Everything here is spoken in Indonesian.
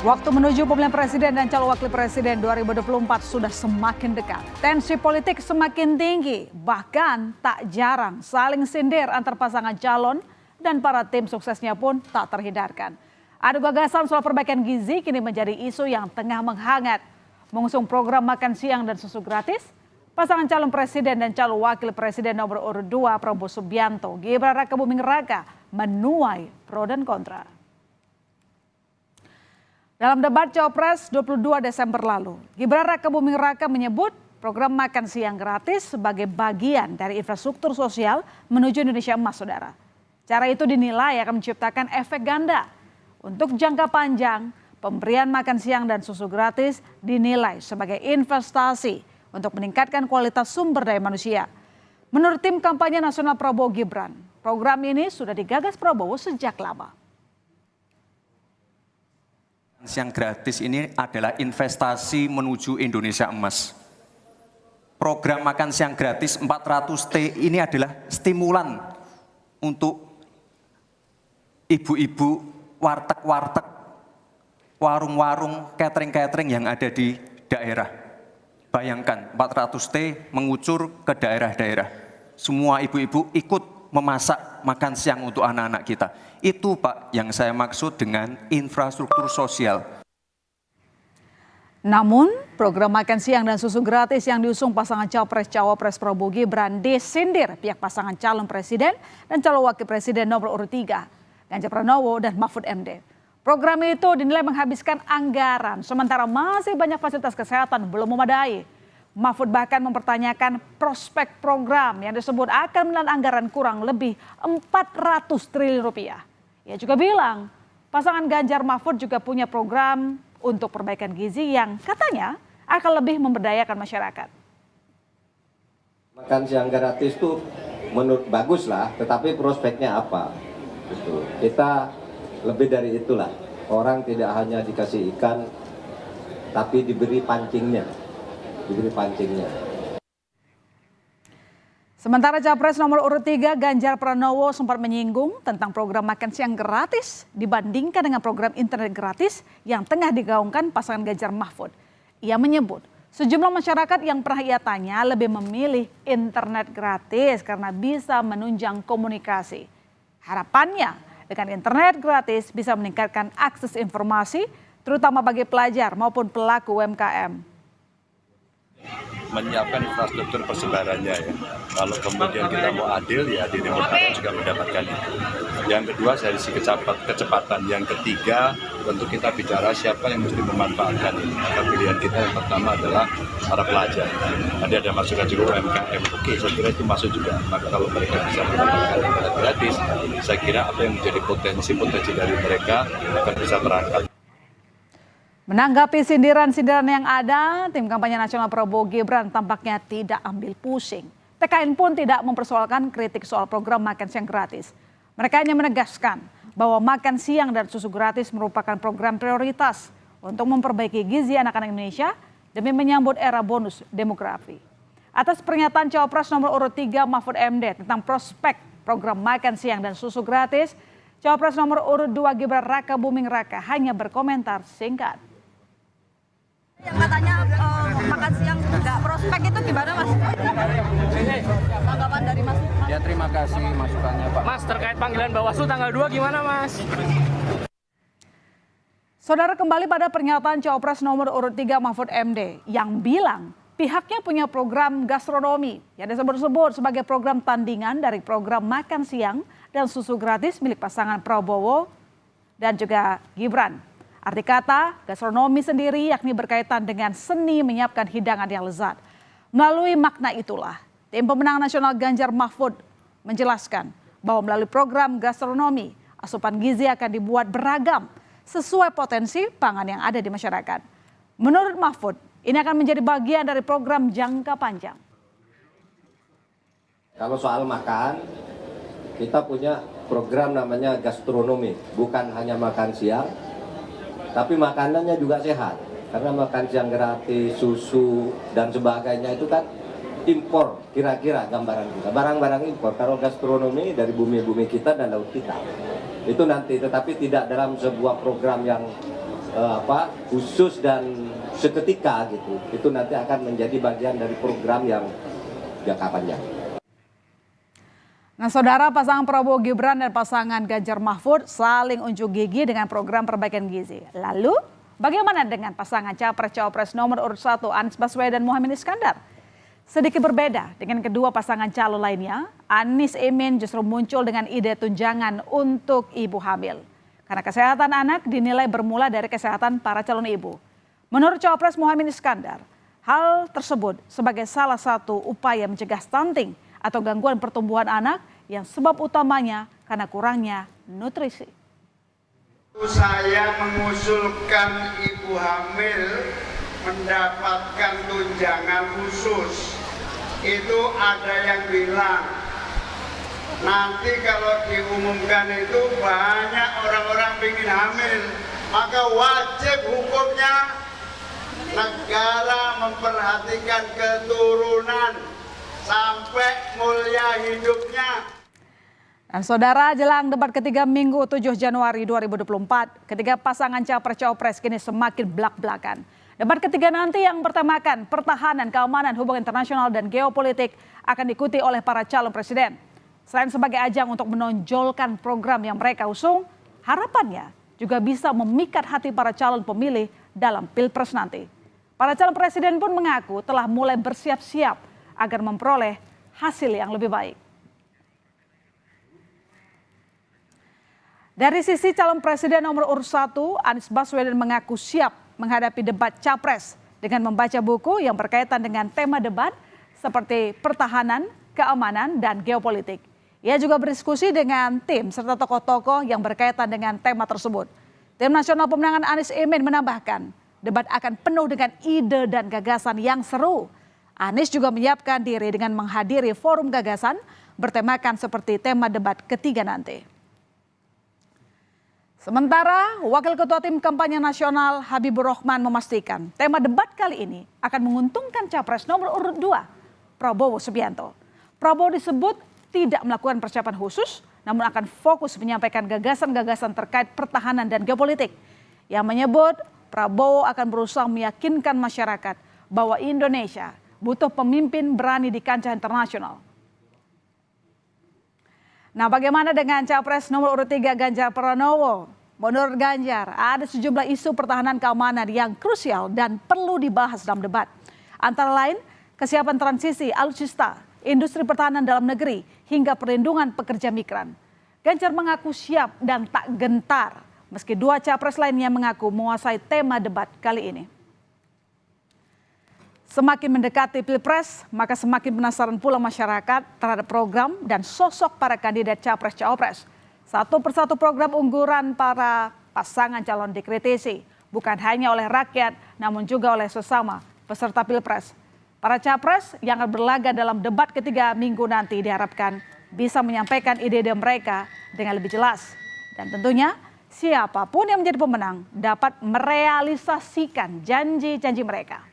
Waktu menuju pemilihan presiden dan calon wakil presiden 2024 sudah semakin dekat. Tensi politik semakin tinggi, bahkan tak jarang saling sindir antar pasangan calon dan para tim suksesnya pun tak terhindarkan. Adu gagasan soal perbaikan gizi kini menjadi isu yang tengah menghangat. Mengusung program makan siang dan susu gratis, pasangan calon presiden dan calon wakil presiden nomor urut 2 Prabowo Subianto, Gibran Rakabuming Raka menuai pro dan kontra. Dalam debat Cawapres 22 Desember lalu, Gibran Rakabuming Raka menyebut program makan siang gratis sebagai bagian dari infrastruktur sosial menuju Indonesia Emas, saudara. Cara itu dinilai akan menciptakan efek ganda. Untuk jangka panjang, pemberian makan siang dan susu gratis dinilai sebagai investasi untuk meningkatkan kualitas sumber daya manusia. Menurut tim kampanye nasional Prabowo Gibran, program ini sudah digagas Prabowo sejak lama. Siang gratis ini adalah investasi menuju Indonesia Emas. Program makan siang gratis 400T ini adalah stimulan untuk ibu-ibu warteg-warteg, warung-warung, catering-catering yang ada di daerah. Bayangkan 400T mengucur ke daerah-daerah. Semua ibu-ibu ikut memasak makan siang untuk anak-anak kita. Itu Pak yang saya maksud dengan infrastruktur sosial. Namun program makan siang dan susu gratis yang diusung pasangan Cawapres Prabowo Gibran disindir pihak pasangan calon presiden dan calon wakil presiden nomor urut 3, Ganjar Pranowo dan Mahfud MD. Program itu dinilai menghabiskan anggaran sementara masih banyak fasilitas kesehatan belum memadai. Mahfud bahkan mempertanyakan prospek program yang disebut akan menelan anggaran kurang lebih 400 triliun rupiah. Ia juga bilang pasangan Ganjar Mahfud juga punya program untuk perbaikan gizi yang katanya akan lebih memberdayakan masyarakat. Makan siang gratis itu menurut bagus lah, tetapi prospeknya apa? Gitu. Kita lebih dari itulah. Orang tidak hanya dikasih ikan, tapi diberi pancingnya. Sementara Capres nomor urut 3 Ganjar Pranowo sempat menyinggung tentang program makan siang gratis dibandingkan dengan program internet gratis yang tengah digaungkan pasangan Ganjar Mahfud. Ia menyebut sejumlah masyarakat yang pernah ia tanya lebih memilih internet gratis karena bisa menunjang komunikasi. Harapannya dengan internet gratis bisa meningkatkan akses informasi terutama bagi pelajar maupun pelaku UMKM. Menyiapkan infrastruktur persebarannya ya. Kalau kemudian kita mau adil ya di remote area juga mendapatkan itu. Yang kedua dari sisi kecepatan. Yang ketiga tentu kita bicara siapa yang mesti memanfaatkan ini. Maka pilihan kita yang pertama adalah para pelajar. Tadi ada masukan juga UMKM. Oke, saya kira itu masuk juga. Maka kalau mereka bisa mendapatkan internet gratis, saya kira apa yang menjadi potensi dari mereka akan bisa terangkat. Menanggapi sindiran-sindiran yang ada, tim kampanye nasional Prabowo Gibran tampaknya tidak ambil pusing. TKN pun tidak mempersoalkan kritik soal program makan siang gratis. Mereka hanya menegaskan bahwa makan siang dan susu gratis merupakan program prioritas untuk memperbaiki gizi anak-anak Indonesia demi menyambut era bonus demografi. Atas pernyataan Cawapres nomor urut 3 Mahfud MD tentang prospek program makan siang dan susu gratis, Cawapres nomor urut 2 Gibran Rakabuming Raka hanya berkomentar singkat. Yang katanya makan siang nggak prospek itu gimana Mas? Tanggapan dari Mas? Ya terima kasih masukannya Pak. Mas terkait panggilan Bawaslu tanggal 2 gimana Mas? Saudara, kembali pada pernyataan Cawapres nomor urut 3 Mahfud MD yang bilang pihaknya punya program gastronomi yang disebut-sebut sebagai program tandingan dari program makan siang dan susu gratis milik pasangan Prabowo dan juga Gibran. Arti kata gastronomi sendiri yakni berkaitan dengan seni menyiapkan hidangan yang lezat. Melalui makna itulah, tim pemenang nasional Ganjar Mahfud menjelaskan bahwa melalui program gastronomi, asupan gizi akan dibuat beragam sesuai potensi pangan yang ada di masyarakat. Menurut Mahfud, ini akan menjadi bagian dari program jangka panjang. Kalau soal makan, kita punya program namanya gastronomi, bukan hanya makan siang, tapi makanannya juga sehat. Karena makan siang gratis, susu, dan sebagainya itu kan impor kira-kira gambaran kita. Barang-barang impor, kalau gastronomi dari bumi-bumi kita dan laut kita. Itu nanti, tetapi tidak dalam sebuah program yang khusus dan seketika gitu. Itu nanti akan menjadi bagian dari program yang jangka panjang. Nah, saudara, pasangan Prabowo Gibran dan pasangan Ganjar Mahfud saling unjuk gigi dengan program perbaikan gizi. Lalu, bagaimana dengan pasangan Capres-Cawapres nomor urut 1 Anies Baswedan dan Muhaimin Iskandar? Sedikit berbeda dengan kedua pasangan calon lainnya, Anies Imin justru muncul dengan ide tunjangan untuk ibu hamil. Karena kesehatan anak dinilai bermula dari kesehatan para calon ibu. Menurut Cawapres Muhaimin Iskandar, hal tersebut sebagai salah satu upaya mencegah stunting atau gangguan pertumbuhan anak yang sebab utamanya karena kurangnya nutrisi. Saya mengusulkan ibu hamil mendapatkan tunjangan khusus. Itu ada yang bilang, nanti kalau diumumkan itu banyak orang-orang ingin hamil, maka wajib hukumnya negara memperhatikan keturunan sampai mulia hidupnya. Dan saudara, jelang debat ketiga Minggu 7 Januari 2024, ketiga pasangan Capres-Cawapres kini semakin belak-belakan. Debat ketiga nanti yang bertemakan pertahanan, keamanan, hubungan internasional, dan geopolitik akan diikuti oleh para calon presiden. Selain sebagai ajang untuk menonjolkan program yang mereka usung, harapannya juga bisa memikat hati para calon pemilih dalam Pilpres nanti. Para calon presiden pun mengaku telah mulai bersiap-siap agar memperoleh hasil yang lebih baik. Dari sisi calon presiden nomor urut 1, Anies Baswedan mengaku siap menghadapi debat capres dengan membaca buku yang berkaitan dengan tema debat seperti pertahanan, keamanan, dan geopolitik. Ia juga berdiskusi dengan tim serta tokoh-tokoh yang berkaitan dengan tema tersebut. Tim Nasional Pemenangan Anies Imin menambahkan, debat akan penuh dengan ide dan gagasan yang seru. Anies juga menyiapkan diri dengan menghadiri forum gagasan bertemakan seperti tema debat ketiga nanti. Sementara, Wakil Ketua Tim Kampanye Nasional Habibur Rahman memastikan tema debat kali ini akan menguntungkan Capres nomor urut 2, Prabowo Subianto. Prabowo disebut tidak melakukan persiapan khusus, namun akan fokus menyampaikan gagasan-gagasan terkait pertahanan dan geopolitik. Yang menyebut Prabowo akan berusaha meyakinkan masyarakat bahwa Indonesia butuh pemimpin berani di kancah internasional. Nah, bagaimana dengan Capres nomor urut 3 Ganjar Pranowo? Menurut Ganjar, ada sejumlah isu pertahanan keamanan yang krusial dan perlu dibahas dalam debat. Antara lain, kesiapan transisi alutsista, industri pertahanan dalam negeri, hingga perlindungan pekerja migran. Ganjar mengaku siap dan tak gentar, meski dua capres lainnya mengaku menguasai tema debat kali ini. Semakin mendekati Pilpres, maka semakin penasaran pula masyarakat terhadap program dan sosok para kandidat Capres-Cawapres. Satu persatu program unggulan para pasangan calon dikritisi, bukan hanya oleh rakyat, namun juga oleh sesama peserta Pilpres. Para capres yang akan berlaga dalam debat ketiga Minggu nanti diharapkan bisa menyampaikan ide-ide mereka dengan lebih jelas. Dan tentunya siapapun yang menjadi pemenang dapat merealisasikan janji-janji mereka.